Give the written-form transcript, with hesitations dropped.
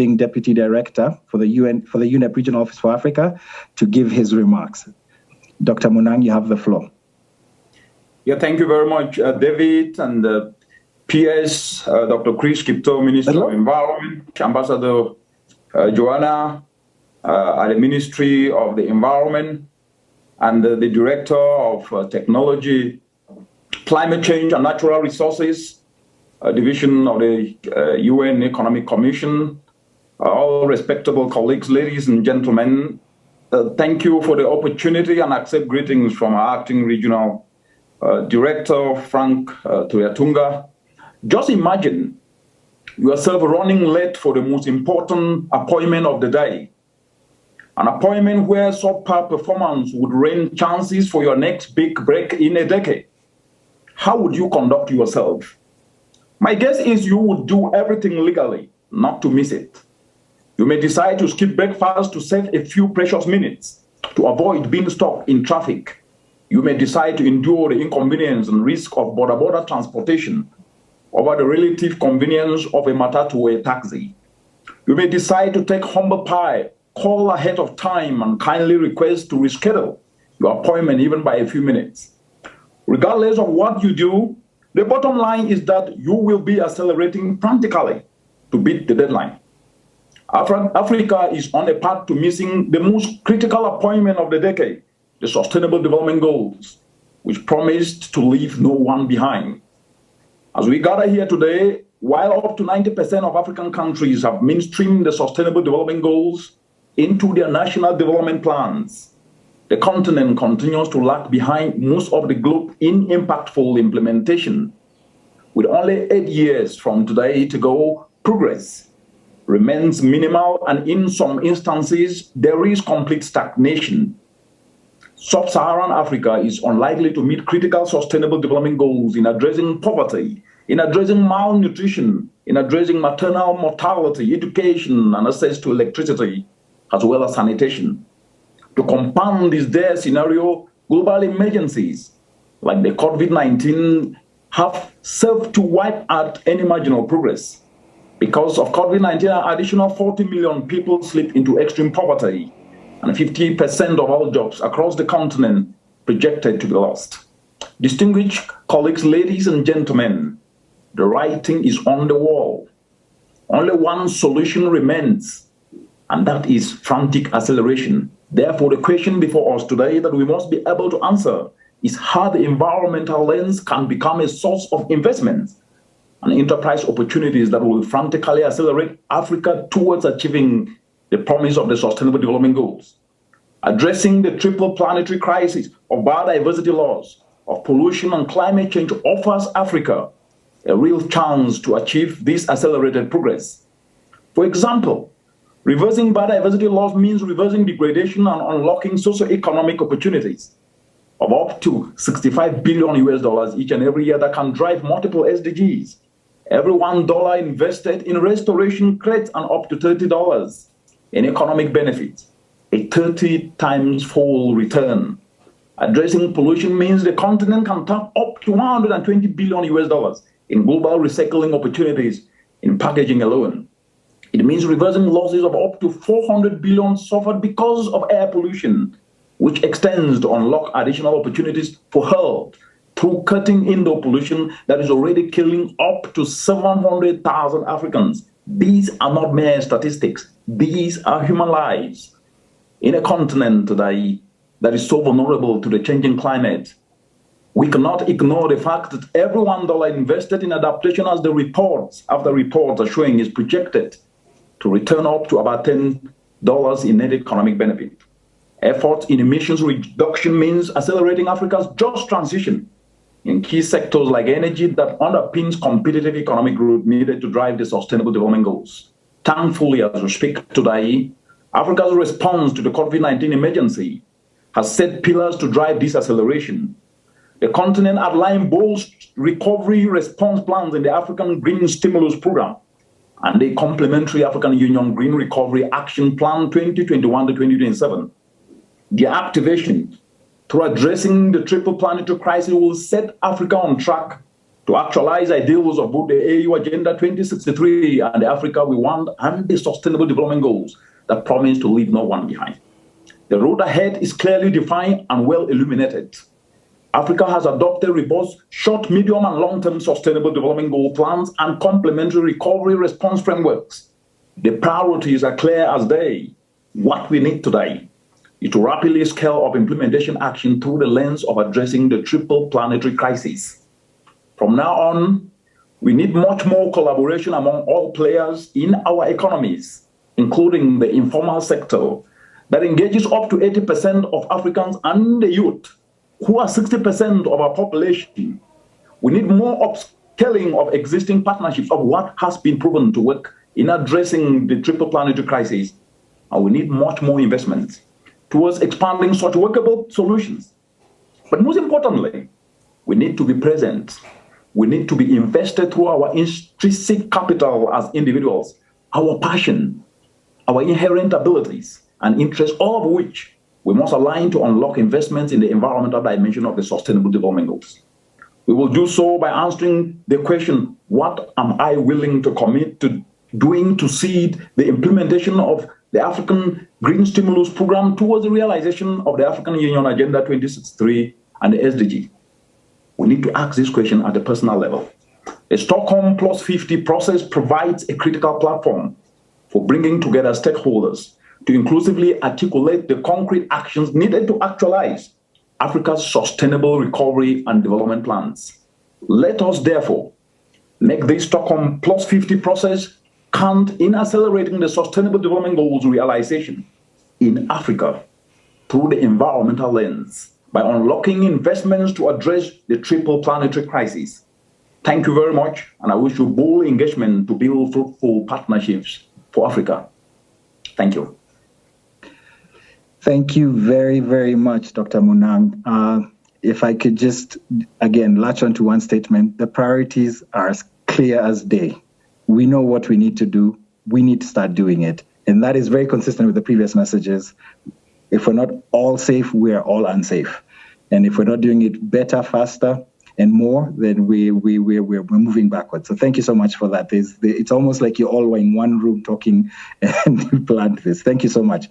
Acting Deputy Director for the UNEP Regional Office for Africa, to give his remarks. Dr. Munang, you have the floor. Yeah, thank you very much, David, and PS, Dr. Chris Kipto, Minister of Environment, Ambassador Joanna at the Ministry of the Environment, and the Director of Technology, Climate Change and Natural Resources, Division of the UN Economic Commission, all respectable colleagues, ladies and gentlemen. Thank you for the opportunity, and accept greetings from our Acting Regional Director, Frank Toyatunga. Just imagine yourself running late for the most important appointment of the day, an appointment where subpar performance would rain chances for your next big break in a decade. How would you conduct yourself? My guess is you would do everything legally not to miss it. You may decide to skip breakfast to save a few precious minutes to avoid being stuck in traffic. You may decide to endure the inconvenience and risk of border-border transportation over the relative convenience of a matatu or a taxi. You may decide to take humble pie, call ahead of time, and kindly request to reschedule your appointment even by a few minutes. Regardless of what you do, the bottom line is that you will be accelerating frantically to beat the deadline. Africa is on a path to missing the most critical appointment of the decade, the Sustainable Development Goals, which promised to leave no one behind. As we gather here today, while up to 90% of African countries have mainstreamed the Sustainable Development Goals into their national development plans, the continent continues to lag behind most of the globe in impactful implementation. With only 8 years from today to go, progress remains minimal, and in some instances, there is complete stagnation. Sub-Saharan Africa is unlikely to meet critical sustainable development goals in addressing poverty, in addressing malnutrition, in addressing maternal mortality, education, and access to electricity, as well as sanitation. To compound this dire scenario, global emergencies like the COVID-19 have served to wipe out any marginal progress. Because of COVID-19, an additional 40 million people slip into extreme poverty, and 50% of all jobs across the continent projected to be lost. Distinguished colleagues, ladies and gentlemen, the writing is on the wall. Only one solution remains, and that is frantic acceleration. Therefore, the question before us today that we must be able to answer is how the environmental lens can become a source of investment and enterprise opportunities that will frantically accelerate Africa towards achieving the promise of the Sustainable Development Goals. Addressing the triple planetary crisis of biodiversity loss, of pollution and climate change offers Africa a real chance to achieve this accelerated progress. For example, reversing biodiversity loss means reversing degradation and unlocking socio-economic opportunities of up to $65 billion each and every year that can drive multiple SDGs. Every $1 invested in restoration creates an up to $30 in economic benefit, a 30 times fold return. Addressing pollution means the continent can tap up to $120 billion in global recycling opportunities in packaging alone. It means reversing losses of up to 400 billion suffered because of air pollution, which extends to unlock additional opportunities for health through cutting indoor pollution that is already killing up to 700,000 Africans. These are not mere statistics. These are human lives. In a continent today that is so vulnerable to the changing climate, we cannot ignore the fact that every $1 invested in adaptation, as the reports after reports are showing, is projected to return up to about $10 in net economic benefit. Efforts in emissions reduction means accelerating Africa's just transition in key sectors like energy that underpins competitive economic growth needed to drive the Sustainable Development Goals. Thankfully, as we speak today, Africa's response to the COVID-19 emergency has set pillars to drive this acceleration. The continent outlined bold recovery response plans in the African Green Stimulus Program and the complementary African Union Green Recovery Action Plan 2021 to 2027. The activation through addressing the triple planetary crisis will set Africa on track to actualize ideals of both the AU Agenda 2063 and the Africa We Want and the Sustainable Development Goals that promise to leave no one behind. The road ahead is clearly defined and well illuminated. Africa has adopted robust short, medium, and long-term sustainable development goal plans and complementary recovery response frameworks. The priorities are clear as day. What we need today is to rapidly scale up implementation action through the lens of addressing the triple planetary crisis. From now on, we need much more collaboration among all players in our economies, including the informal sector, that engages up to 80% of Africans and the youth, who are 60% of our population. We need more upscaling of existing partnerships of what has been proven to work in addressing the triple planetary crisis. And we need much more investment towards expanding such workable solutions. But most importantly, we need to be present. We need to be invested through our intrinsic capital as individuals, our passion, our inherent abilities and interests, all of which we must align to unlock investments in the environmental dimension of the Sustainable Development Goals. We will do so by answering the question, what am I willing to commit to doing to seed the implementation of the African Green Stimulus Program towards the realization of the African Union Agenda 2063 and the SDG? We need to ask this question at the personal level. The Stockholm+50 process provides a critical platform for bringing together stakeholders to inclusively articulate the concrete actions needed to actualize Africa's sustainable recovery and development plans. Let us therefore make this Stockholm+50 process count in accelerating the Sustainable Development Goals realization in Africa through the environmental lens by unlocking investments to address the triple planetary crisis. Thank you very much, and I wish you bold engagement to build fruitful partnerships for Africa. Thank you. Thank you very, very much, Dr. Munang. If I could just, again, latch onto one statement, the priorities are as clear as day. We know what we need to do. We need to start doing it. And that is very consistent with the previous messages. If we're not all safe, we are all unsafe. And if we're not doing it better, faster, and more, then we're moving backwards. So thank you so much for that. It's almost like you all were in one room talking and planned this. Thank you so much.